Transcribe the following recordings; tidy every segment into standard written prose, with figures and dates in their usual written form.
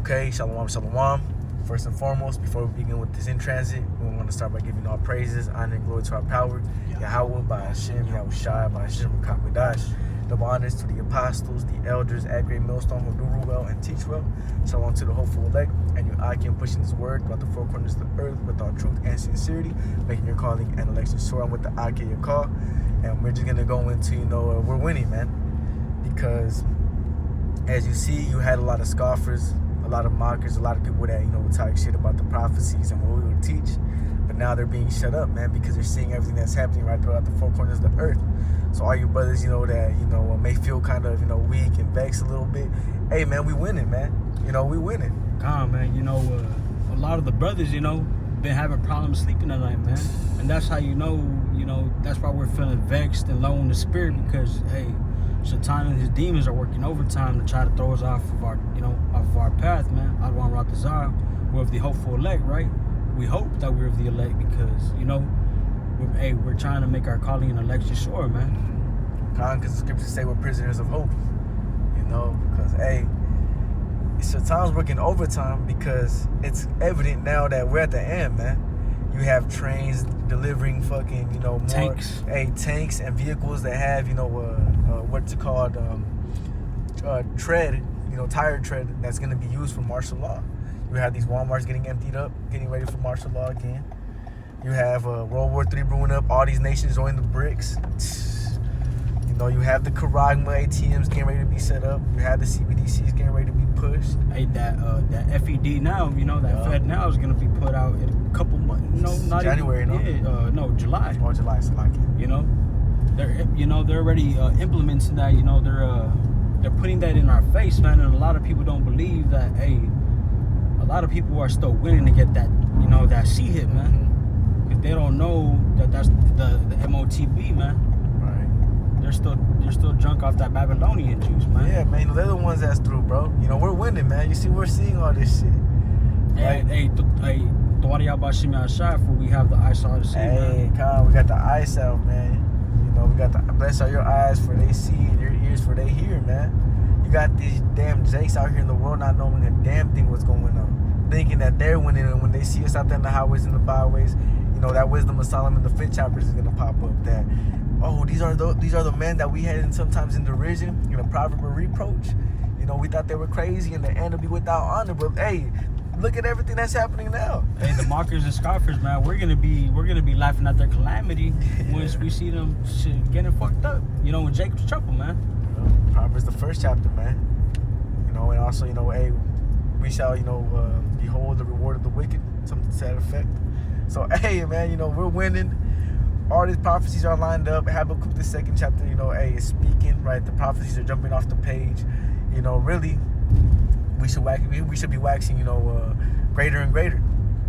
Okay, shalom, shalom. First and foremost, before we begin with this in transit, we want to start by giving all praises, honor, and glory to our power, Yahweh, by Hashem, Yahushai, by Hashem, Kakadash. Double honors to the apostles, the elders at Great Millstone who do rule well and teach well. Shalom to the hopeful elect, and your Akim pushing this word throughout the four corners of the earth with all truth and sincerity, making your calling and election sure. I'm with the Akim your call, and we're just going to go into, we're winning, man. Because as you see, you had a lot of scoffers, a lot of mockers, a lot of people that, would talk shit about the prophecies and what we would teach. But now they're being shut up, man, because they're seeing everything that's happening right throughout the four corners of the earth. So all you brothers, that, may feel kind of, weak and vexed a little bit. Hey, man, we winning, man. We winning. Man, a lot of the brothers, been having problems sleeping at night, man. And that's how that's why we're feeling vexed and low in the spirit, because, hey, Satan and his demons are working overtime to try to throw us off of our, off of our path, man. Adwan Ratazar, we're of the hopeful elect, right? We hope that we're of the elect because, we're trying to make our calling and election sure, man. Because the scriptures say we're prisoners of hope, because, hey, Satan's working overtime because it's evident now that we're at the end, man. You have trains delivering fucking, more tanks. Tanks and vehicles that have, what's it called, tread, tire tread that's going to be used for martial law. You have these Walmarts getting emptied up, getting ready for martial law again. You have World War III brewing up, all these nations joining the BRICS. You have the Karagma ATMs getting ready to be set up. You have the CBDCs getting ready to be pushed. Hey, that FED now, that Fed now is going to be put out in a couple months. Not January, even, July. Oh, July, so like it. They're already implementing that. They're putting that in our face, man. And a lot of people don't believe that. Hey, a lot of people are still willing to get that, that C hit, man. Because they don't know that that's the MOTB, man. They're still drunk off that Babylonian juice, man. Yeah, man, they're the ones that's through, bro. We're winning, man. You see, we're seeing all this shit. Hey, for we have the eyes out to see, man. Hey, we got the eyes out, man. We got the bless all your eyes for they see and your ears for they hear, man. You got these damn jakes out here in the world not knowing a damn thing what's going on, thinking that they're winning, and when they see us out there in the highways and the byways, that wisdom of Solomon, the fifth chapter is gonna pop up. That these are the men that we had in sometimes in derision, proverb or reproach. We thought they were crazy and the end will be without honor. But hey, look at everything that's happening now. Hey, the mockers and scoffers, man, we're gonna be laughing at their calamity once we see them getting fucked up. In Jacob's trouble, man. Proverbs the first chapter, man. And also, hey, we shall, behold the reward of the wicked, something to that effect. So hey, man, we're winning. All these prophecies are lined up. Habakkuk the second chapter, is speaking, right? The prophecies are jumping off the page. Really, we should be waxing, greater and greater.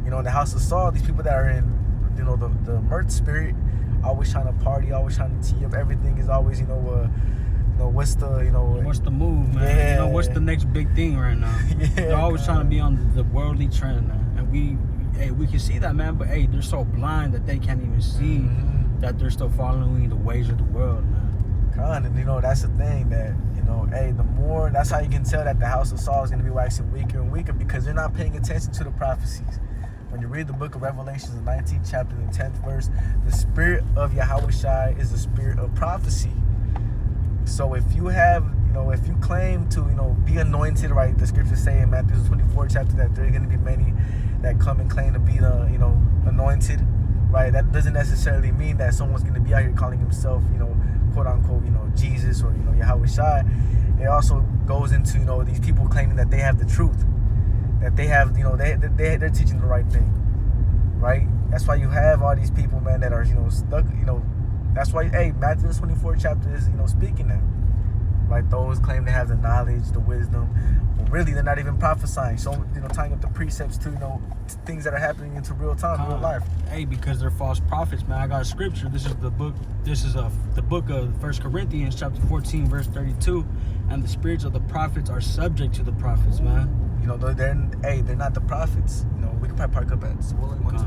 In the house of Saul, these people that are in, the mirth spirit, always trying to party, always trying to tee up. Everything is always, what's the move, man? Yeah. What's the next big thing right now? Yeah, they're always trying to be on the worldly trend, man. And we can see that, man. But hey, they're so blind that they can't even see that they're still following the ways of the world, man. And that's the thing that the more, that's how you can tell that the house of Saul is going to be waxing weaker and weaker, because they're not paying attention to the prophecies. When you read the book of Revelations, the 19th chapter, the 10th verse, the spirit of Yahushai is the spirit of prophecy. So if you have, if you claim to, be anointed, right? The scriptures say in Matthew 24 chapter that there are going to be many that come and claim to be the, anointed, right? That doesn't necessarily mean that someone's going to be out here calling himself, quote unquote, Jesus or, Yahushai. It also goes into, these people claiming that they have the truth, that they have, they're teaching the right thing, right? That's why you have all these people, man, that are, stuck, that's why, hey, Matthew 24 chapter is, speaking now, right? Those claim to have the knowledge, the wisdom, but really they're not even prophesying. So, tying up the precepts to, things that are happening into real time, real life. Hey, because they're false prophets, man. I got a scripture. This is the book of 1 Corinthians chapter 14, verse 32. And the spirits of the prophets are subject to the prophets, man. They're not the prophets. We can probably park up at Swollen ones.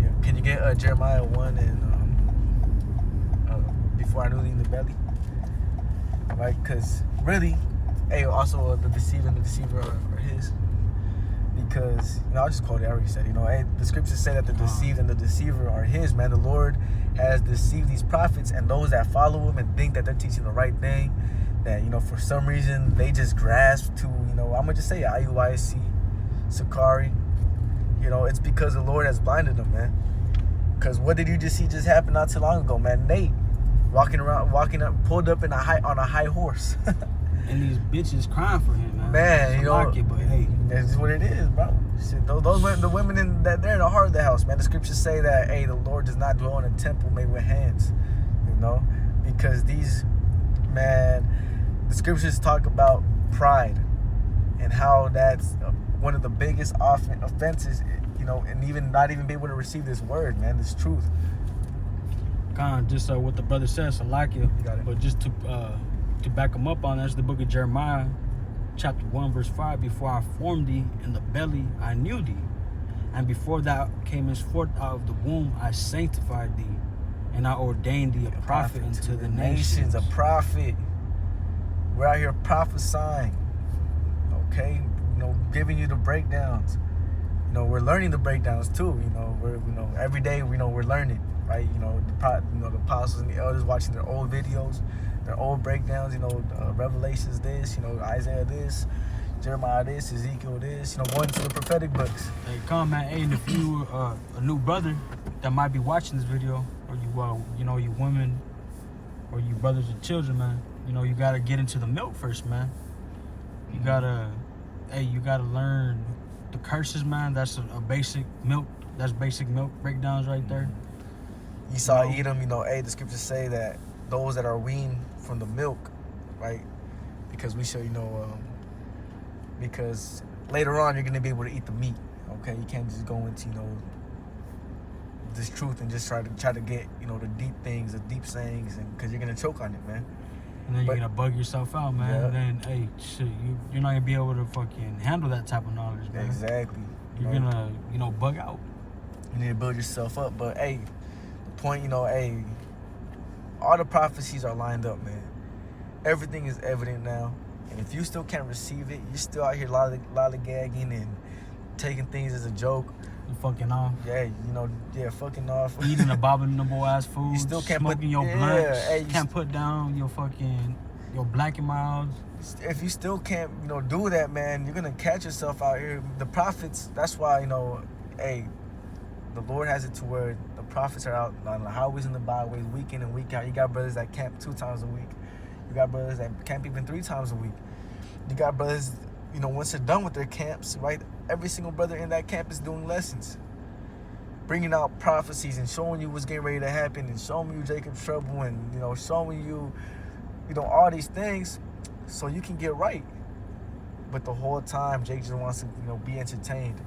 Yeah. Can you get Jeremiah 1 and before I knew thee in the belly? Right? Because really, hey, also the deceiver and the deceiver are his. because, I'll just quote it. I already said, hey, the scriptures say that the deceived and the deceiver are his, man. The Lord has deceived these prophets and those that follow him and think that they're teaching the right thing, that, for some reason they just grasp to, I'm going to just say IUIC, Sakari. It's because the Lord has blinded them, man. Because what did you just see just happen not too long ago, man? Nate pulled up on a high horse. And these bitches crying for him, man. Man, but hey, that's what it is, bro. Shit, the women they're in the heart of the house, man. The scriptures say that, hey, the Lord does not dwell in a temple made with hands, because the scriptures talk about pride and how that's one of the biggest offenses, and even not even be able to receive this word, man, this truth. Kind of just what the brother says, I like it. You got it. But just to back him up on, that's the book of Jeremiah, chapter 1, verse 5. Before I formed thee in the belly, I knew thee. And before thou camest forth out of the womb, I sanctified thee. And I ordained thee a prophet unto the nations. A prophet. We're out here prophesying. Okay? Giving you the breakdowns. We're learning the breakdowns too. We're every day we're learning, right? The apostles and the elders watching their old videos, their old breakdowns. Revelations this, Isaiah this, Jeremiah this, Ezekiel this. Going to the prophetic books. Hey, come man. Hey, and if you a new brother that might be watching this video, or you women, or you brothers and children, man, you gotta get into the milk first, man. You gotta learn the curses, man. That's a basic milk. That's basic milk breakdowns right there. Esau, Edom, hey, the scriptures say that those that are weaned from the milk, right? Because we show, because later on you're gonna be able to eat the meat. Okay, you can't just go into, this truth and just try to get, the deep things, the deep sayings, and because you're gonna choke on it, man. And then you're gonna bug yourself out, man. Yeah. And then, hey, shit, you're not gonna be able to fucking handle that type of knowledge, man. Exactly. You're gonna, bug out. You need to build yourself up. But hey, the point, hey, all the prophecies are lined up, man. Everything is evident now. And if you still can't receive it, you're still out here lollygagging and taking things as a joke. You fucking off. Yeah, fucking off. Eating abominable ass food. You still can't smoking your blunts. Hey, can't put down your black and milds. If you still can't, do that, man, you're gonna catch yourself out here. The prophets. That's why, hey, the Lord has it to where the prophets are out on the highways and the byways, week in and week out. You got brothers that camp 2 times a week. You got brothers that camp even 3 times a week. You got brothers, once they're done with their camps, right? Every single brother in that camp is doing lessons, bringing out prophecies and showing you what's getting ready to happen, and showing you Jacob's trouble, and showing you, all these things, so you can get right. But the whole time, Jake just wants to, be entertained.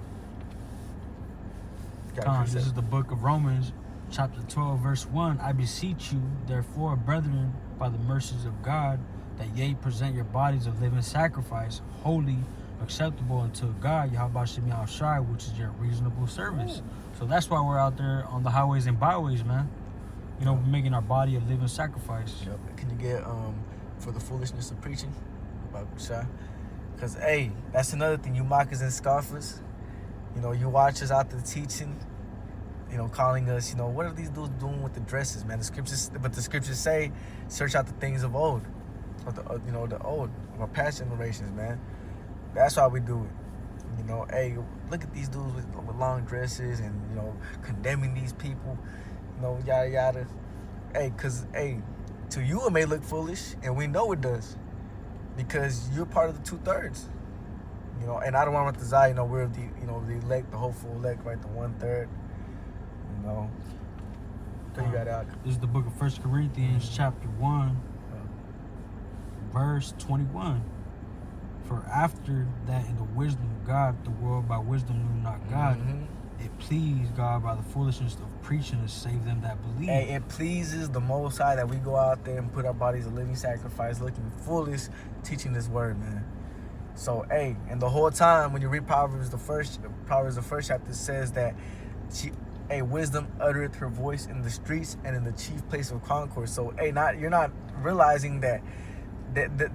This is the book of Romans, chapter 12, verse 1. I beseech you, therefore, brethren, by the mercies of God, that ye present your bodies a living sacrifice, holy, acceptable unto God, Yahweh Shem Shai, which is your reasonable service. Ooh. So that's why we're out there on the highways and byways, man. We're making our body a living sacrifice. Yep. Can you get for the foolishness of preaching about Shai? Because hey, that's another thing. You mockers and scoffers, you watch us out there teaching, calling us, what are these dudes doing with the dresses, man? The scriptures say, search out the things of old, of the old, of our past generations, man. That's why we do it. Hey, look at these dudes with long dresses and, condemning these people, yada, yada. Hey, because, to you it may look foolish, and we know it does, because you're part of the 2/3. And I don't want to desire, we're the, the elect, the hopeful elect, right, the 1/3, So you got out. This is the book of 1 Corinthians, chapter 1, verse 21. For after that, in the wisdom of God, the world by wisdom knew not God. Mm-hmm. It pleased God by the foolishness of preaching to save them that believe. Hey, it pleases the Most High that we go out there and put our bodies a living sacrifice, looking foolish, teaching this word, man. So, hey, and the whole time when you read Proverbs, the first chapter says that wisdom uttereth her voice in the streets and in the chief place of concourse. So, hey, you're not realizing that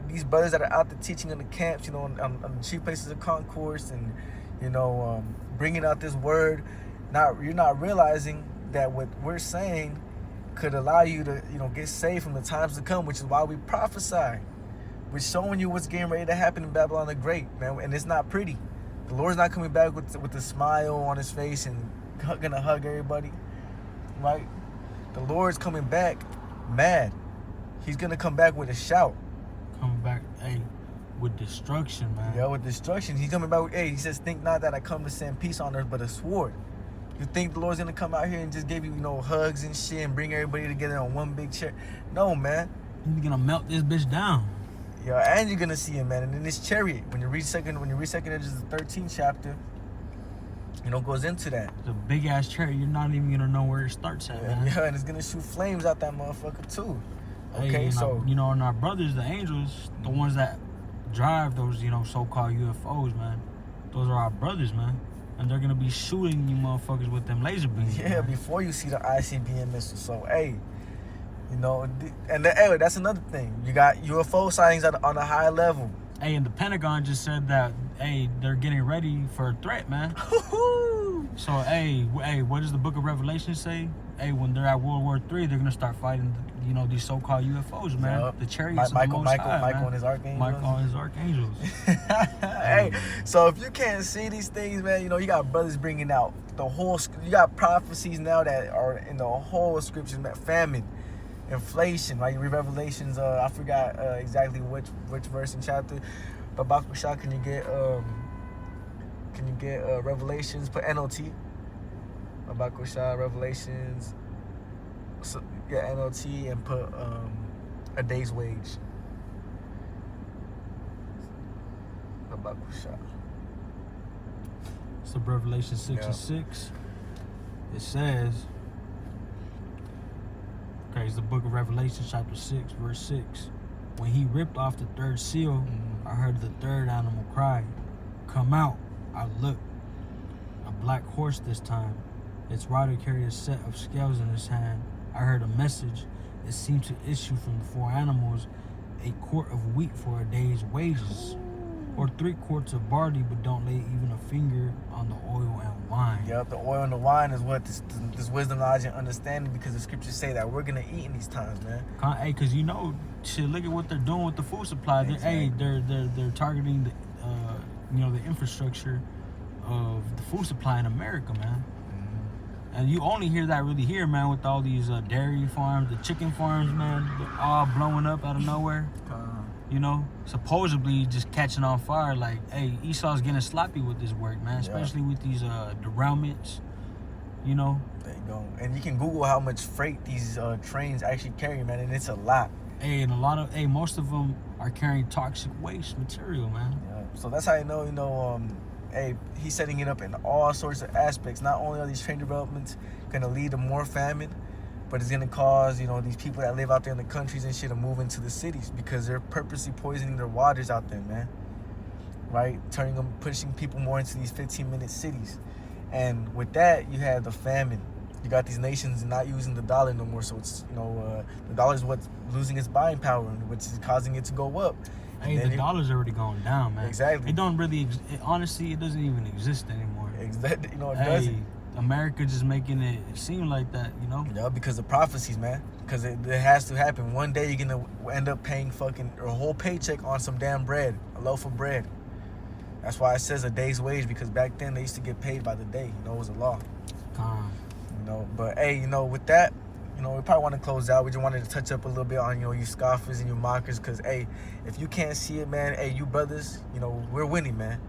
these brothers that are out there teaching in the camps, on the chief places of concourse, and bringing out this word. You're not realizing that what we're saying could allow you to, get saved from the times to come, which is why we prophesy. We're showing you what's getting ready to happen in Babylon the Great, man, and it's not pretty. The Lord's not coming back with a smile on his face and gonna hug everybody, right? The Lord's coming back mad. He's gonna come back with a shout. Coming back, with destruction, man. Yeah, with destruction. He's coming back with, he says, think not that I come to send peace on earth, but a sword. You think the Lord's gonna come out here and just give you, hugs and shit and bring everybody together on one big chair? No, man. He's gonna melt this bitch down. Yeah, and you're gonna see him, man. And in this chariot, when you read second Edges, the 13th chapter, goes into that. It's a big ass chariot. You're not even gonna know where it starts at, man. Yeah, and it's gonna shoot flames out that motherfucker too. Okay, and our brothers, the angels, the ones that drive those, so-called UFOs, man. Those are our brothers, man. And they're gonna be shooting you motherfuckers with them laser beams. Yeah, man. Before you see the ICBM missile. So, that's another thing. You got UFO sightings on a high level. And the Pentagon just said that, they're getting ready for a threat, man. So, what does the Book of Revelation say? When they're at World War III, they're gonna start fighting, these so-called UFOs, man. Yep. The chariots. Michael and his archangels. Michael and his archangels. So if you can't see these things, man, you got brothers bringing out the whole. You got prophecies now that are in the whole scripture, man. Famine, inflation. Like you read Revelations. I forgot exactly which verse and chapter. But Bakusha, can you get Revelations? Put NOT. Bakusha, Revelations. So, NOT and put a day's wage. Bakusha. So Revelation 6 and 6. It says, it's the book of Revelation, chapter 6, verse 6. When he ripped off the third seal, I heard the third animal cry, "Come out." I looked. A black horse this time. Its rider carried a set of scales in his hand. I heard a message. It seemed to issue from the four animals, a quart of wheat for a day's wages, or 3 quarts of barley, but don't lay even a finger on the oil and wine. Yep, the oil and the wine is what this wisdom, knowledge, and understanding, because the scriptures say that we're gonna eat in these times, man. Because shit, look at what they're doing with the food supply. Exactly. They're targeting the infrastructure of the food supply in America, man. And you only hear that really here, man, with all these dairy farms, the chicken farms, man, they're all blowing up out of nowhere. Supposedly just catching on fire. Like, Esau's getting sloppy with this work, man, especially with these derailments, There you go. And you can Google how much freight these trains actually carry, man, and it's a lot. And most of them are carrying toxic waste material, man. Yeah. So that's how you know, he's setting it up in all sorts of aspects. Not only are these train developments going to lead to more famine, but it's going to cause, these people that live out there in the countries and shit to move into the cities because they're purposely poisoning their waters out there, man. Right? Pushing people more into these 15-minute cities. And with that, you have the famine. You got these nations not using the dollar no more. So it's, the dollar is what's losing its buying power, which is causing it to go up. The dollar's already going down, man. Exactly. It don't really, honestly, it doesn't even exist anymore. Exactly. It doesn't. America just making it seem like that, Yeah, because of prophecies, man. Because it has to happen. One day you're going to end up paying fucking a whole paycheck on some damn bread, a loaf of bread. That's why it says a day's wage, because back then they used to get paid by the day. It was a law. But with that, we probably want to close out. We just wanted to touch up a little bit on, you scoffers and you mockers, because, if you can't see it, man, you brothers, we're winning, man.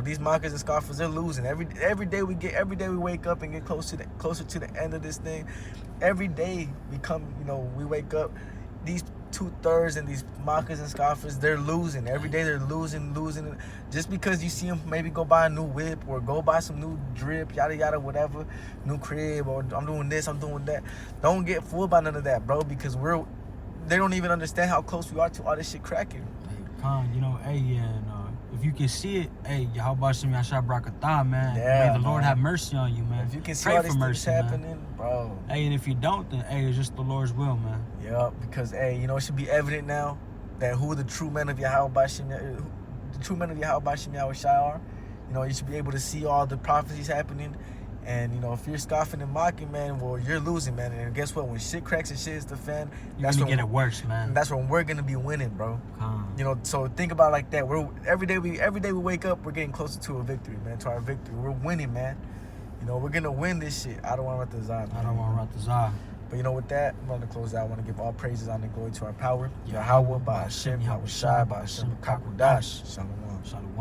These mockers and scoffers, they're losing. Every day we wake up and get closer to the end of this thing. Every day we wake up, these 2/3 and these mockers and scoffers, they're losing. Every day they're losing. Just because you see them maybe go buy a new whip or go buy some new drip, yada yada, whatever, new crib, or I'm doing this, I'm doing that. Don't get fooled by none of that, bro, because they don't even understand how close we are to all this shit cracking. If you can see it, Yahweh Shem Yashab Brakatah, man. Yeah, may the Lord have mercy on you, man. If you can see Pray all for these mercy, things happening, bro. And if you don't, then it's just the Lord's will, man. Yeah, because it should be evident now that who the true men of Yahweh Shem, the true men of Yahweh Shem Yahushai are. You know, you should be able to see all the prophecies happening. And, you know, if you're scoffing and mocking, man, well, you're losing, man. And guess what? When shit cracks and shit hits the fan, You're gonna get it worse, man. That's when we're gonna be winning, bro. You know, so think about it like that. We're every day we wake up, we're getting closer to a victory, man. To our victory, we're winning, man. You know, we're gonna win this shit. I don't want to run the Zah. I don't want to run the Zah. But you know, with that, I'm gonna close out. I want to give all praises, honor, and glory to our power. Yahweh, by Hashem, Yahushai, by Hashem, Kakudash. Shalom. Shalom.